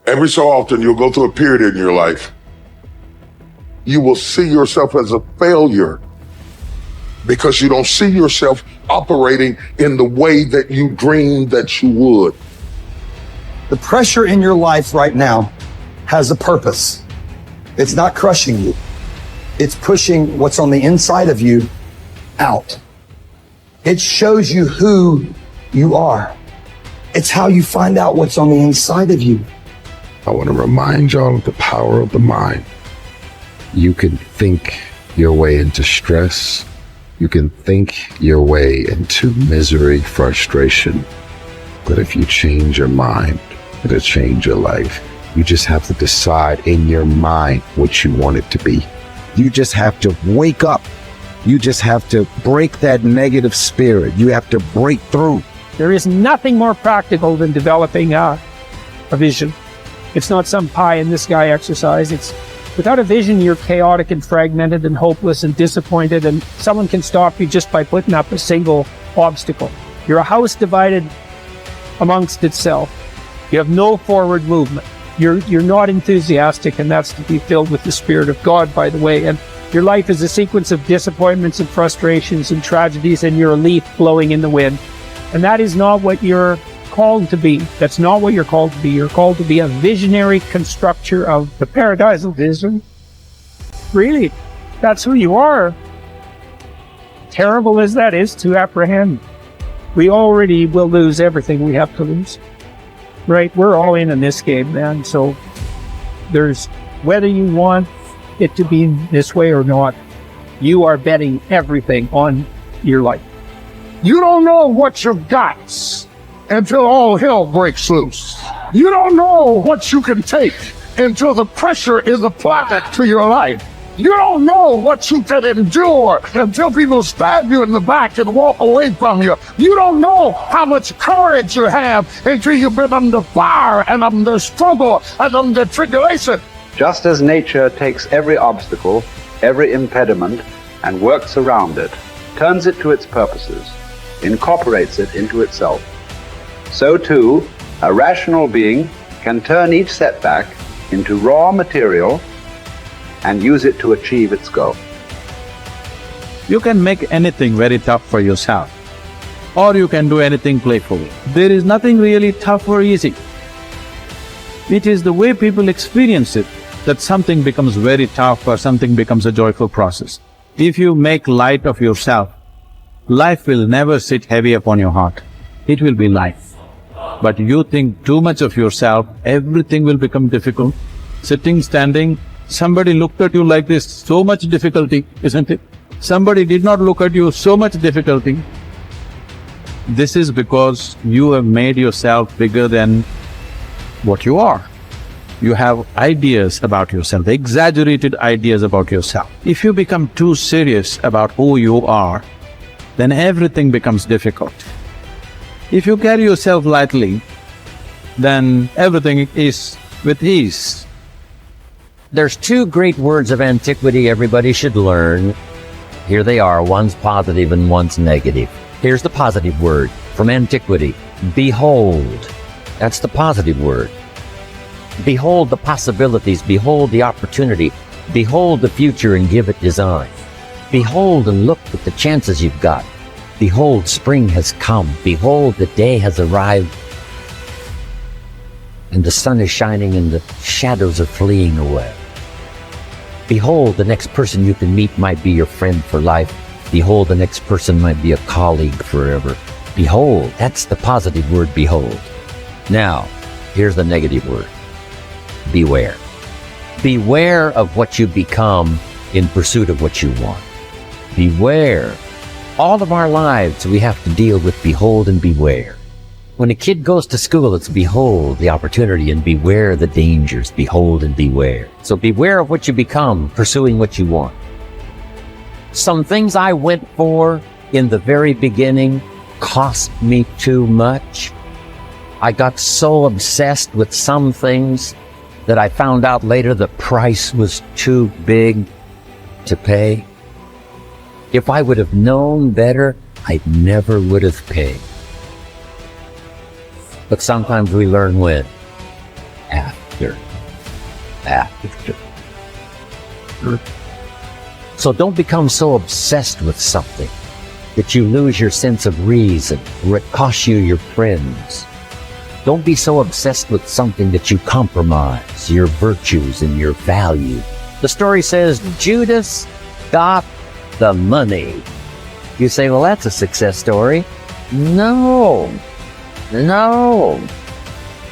Every so often, you'll go through a period in your life. You will see yourself as a failure because you don't see yourself operating in the way that you dreamed that you would. The pressure in your life right now has a purpose. It's not crushing you. It's pushing what's on the inside of you out. It shows you who you are. It's how you find out what's on the inside of you. I want to remind y'all of the power of the mind. You can think your way into stress. You can think your way into misery, frustration. But if you change your mind, it'll change your life. You just have to decide in your mind what you want it to be. You just have to wake up. You just have to break that negative spirit. You have to break through. There is nothing more practical than developing a vision. It's not some pie in the sky exercise. It's without a vision, you're chaotic and fragmented and hopeless and disappointed, and someone can stop you just by putting up a single obstacle. You're a house divided amongst itself. You have no forward movement. You're not enthusiastic, and that's to be filled with the Spirit of God, by the way. And your life is a sequence of disappointments and frustrations and tragedies, and you're a leaf blowing in the wind. And that is not what you're called to be. That's not what you're called to be. You're called to be a visionary constructor of the paradisal vision. Really, that's who you are. Terrible as that is to apprehend, we already will lose everything we have to lose. Right? We're all in this game, man. So there's, whether you want it to be this way or not, you are betting everything on your life. You don't know what you've got until all hell breaks loose. You don't know what you can take until the pressure is applied to your life. You don't know what you can endure until people stab you in the back and walk away from you. You don't know how much courage you have until you've been under fire and under struggle and under tribulation. Just as nature takes every obstacle, every impediment, and works around it, turns it to its purposes, incorporates it into itself, so too, a rational being can turn each setback into raw material and use it to achieve its goal. You can make anything very tough for yourself, or you can do anything playfully. There is nothing really tough or easy. It is the way people experience it that something becomes very tough or something becomes a joyful process. If you make light of yourself, life will never sit heavy upon your heart. It will be light. But you think too much of yourself, everything will become difficult. Sitting, standing, somebody looked at you like this, so much difficulty, isn't it? Somebody did not look at you, so much difficulty. This is because you have made yourself bigger than what you are. You have ideas about yourself, exaggerated ideas about yourself. If you become too serious about who you are, then everything becomes difficult. If you carry yourself lightly, then everything is with ease. There's two great words of antiquity everybody should learn. Here they are, one's positive and one's negative. Here's the positive word from antiquity, behold. That's the positive word. Behold the possibilities, behold the opportunity, behold the future and give it design. Behold and look at the chances you've got. Behold, spring has come. Behold, the day has arrived. And the sun is shining and the shadows are fleeing away. Behold, the next person you can meet might be your friend for life. Behold, the next person might be a colleague forever. Behold, that's the positive word, behold. Now, here's the negative word, beware. Beware of what you become in pursuit of what you want. Beware. All of our lives we have to deal with behold and beware. When a kid goes to school, it's behold the opportunity and beware the dangers, behold and beware. So beware of what you become, pursuing what you want. Some things I went for in the very beginning cost me too much. I got so obsessed with some things that I found out later the price was too big to pay. If I would have known better, I never would have paid. But sometimes we learn when? After. after. So don't become so obsessed with something that you lose your sense of reason or it costs you your friends. Don't be so obsessed with something that you compromise your virtues and your value. The story says Judas got the money. You say, well, that's a success story. No.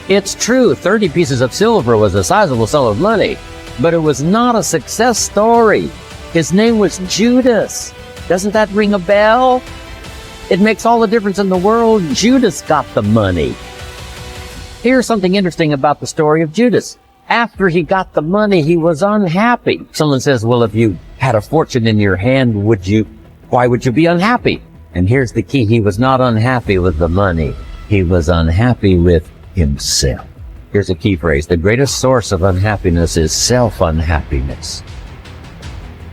It's true, 30 pieces of silver was a sizable sum of money, but it was not a success story. His name was Judas. Doesn't that ring a bell? It makes all the difference in the world. Judas got the money. Here's something interesting about the story of Judas. After he got the money, he was unhappy. Someone says, well, if you had a fortune in your hand, why would you be unhappy? And here's the key. He was not unhappy with the money. He was unhappy with himself. Here's a key phrase. The greatest source of unhappiness is self-unhappiness.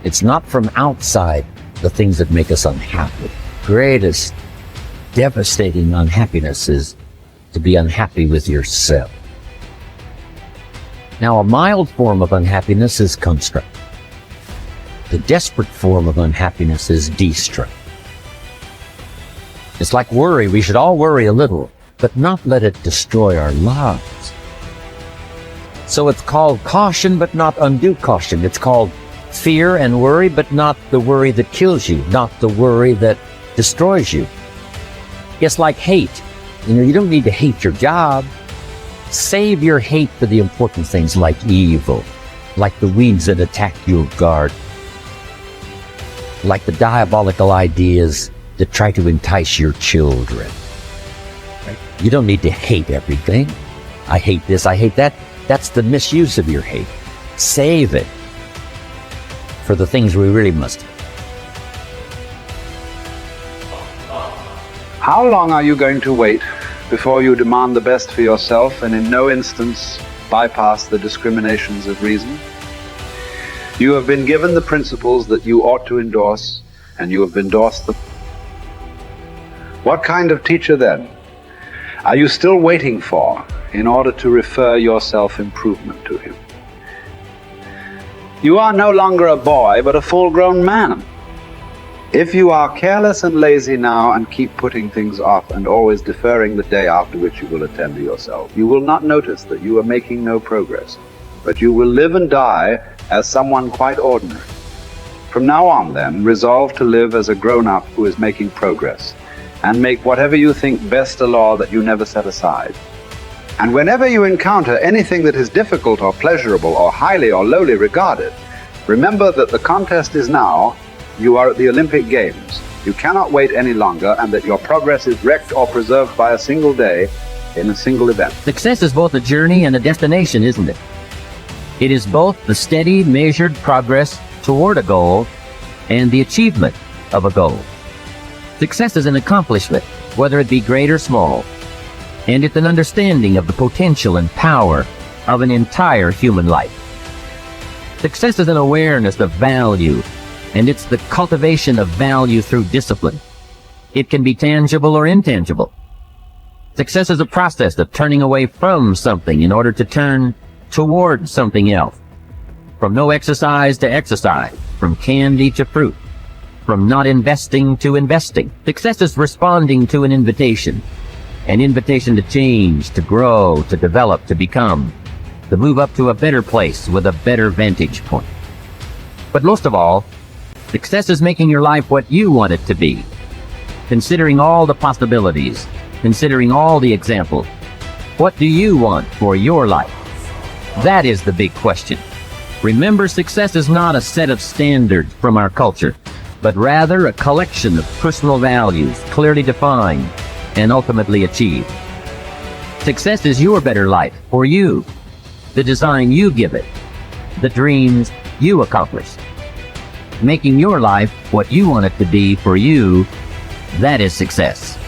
It's not from outside the things that make us unhappy. Greatest devastating unhappiness is to be unhappy with yourself. Now, a mild form of unhappiness is construct. The desperate form of unhappiness is destruct. It's like worry. We should all worry a little, but not let it destroy our lives. So it's called caution, but not undue caution. It's called fear and worry, but not the worry that kills you, not the worry that destroys you. It's like hate. You don't need to hate your job. Save your hate for the important things like evil, like the weeds that attack your garden, like the diabolical ideas that try to entice your children. You don't need to hate everything. I hate this, I hate that. That's the misuse of your hate. Save it for the things we really must. How long are you going to wait before you demand the best for yourself and in no instance bypass the discriminations of reason? You have been given the principles that you ought to endorse, and you have endorsed them. What kind of teacher then are you still waiting for in order to refer your self-improvement to him? You are no longer a boy, but a full-grown man. If you are careless and lazy now and keep putting things off and always deferring the day after which you will attend to yourself, you will not notice that you are making no progress, but you will live and die as someone quite ordinary. From now on, then, resolve to live as a grown-up who is making progress, and make whatever you think best a law that you never set aside. And whenever you encounter anything that is difficult or pleasurable or highly or lowly regarded, remember that the contest is now. You are at the Olympic Games. You cannot wait any longer, and that your progress is wrecked or preserved by a single day in a single event. Success is both a journey and a destination, isn't it? It is both the steady, measured progress toward a goal and the achievement of a goal. Success is an accomplishment, whether it be great or small, and it's an understanding of the potential and power of an entire human life. Success is an awareness of value, and it's the cultivation of value through discipline. It can be tangible or intangible. Success is a process of turning away from something in order to turn toward something else. From no exercise to exercise, from candy to fruit, from not investing to investing. Success is responding to an invitation to change, to grow, to develop, to become, to move up to a better place with a better vantage point. But most of all, success is making your life what you want it to be, considering all the possibilities, considering all the examples. What do you want for your life? That is the big question. Remember, success is not a set of standards from our culture, but rather a collection of personal values, clearly defined and ultimately achieved. Success is your better life for you, the design you give it, the dreams you accomplish. Making your life what you want it to be for you, that is success.